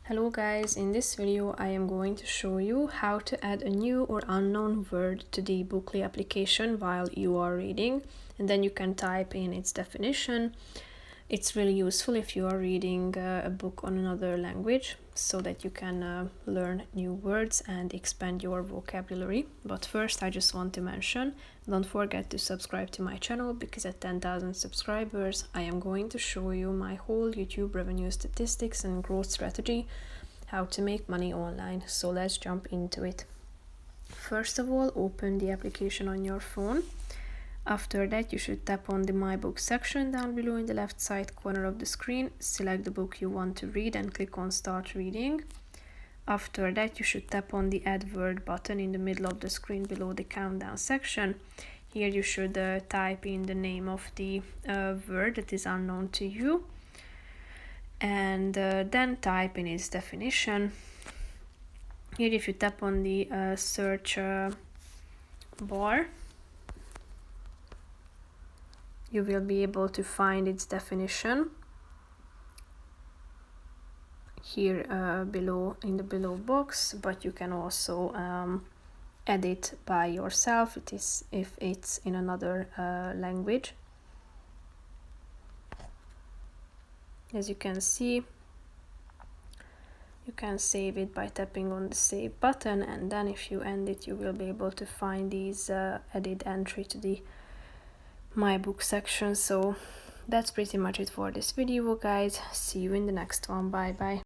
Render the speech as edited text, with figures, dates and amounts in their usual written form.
Hello guys, in this video I am going to show you how to add a new or unknown word to the Bookly application while you are reading, and then you can type in its definition. It's really useful if you are reading a book on another language so that you can learn new words and expand your vocabulary. But first I just want to mention, don't forget to subscribe to my channel, because at 10,000 subscribers I am going to show you my whole YouTube revenue statistics and growth strategy, how to make money online. So let's jump into it. First of all, open the application on your phone. After that, you should tap on the My Book section down below in the left side corner of the screen, select the book you want to read and click on Start Reading. After that, you should tap on the Add Word button in the middle of the screen below the countdown section. Here you should type in the name of the word that is unknown to you, and then type in its definition. Here if you tap on the search bar, you will be able to find its definition here below in the below box, but you can also edit by yourself if it's in another language. As you can see, you can save it by tapping on the save button, and then if you end it you will be able to find these added entry to the My Book section. So that's pretty much it for this video guys. See you in the next one. Bye bye.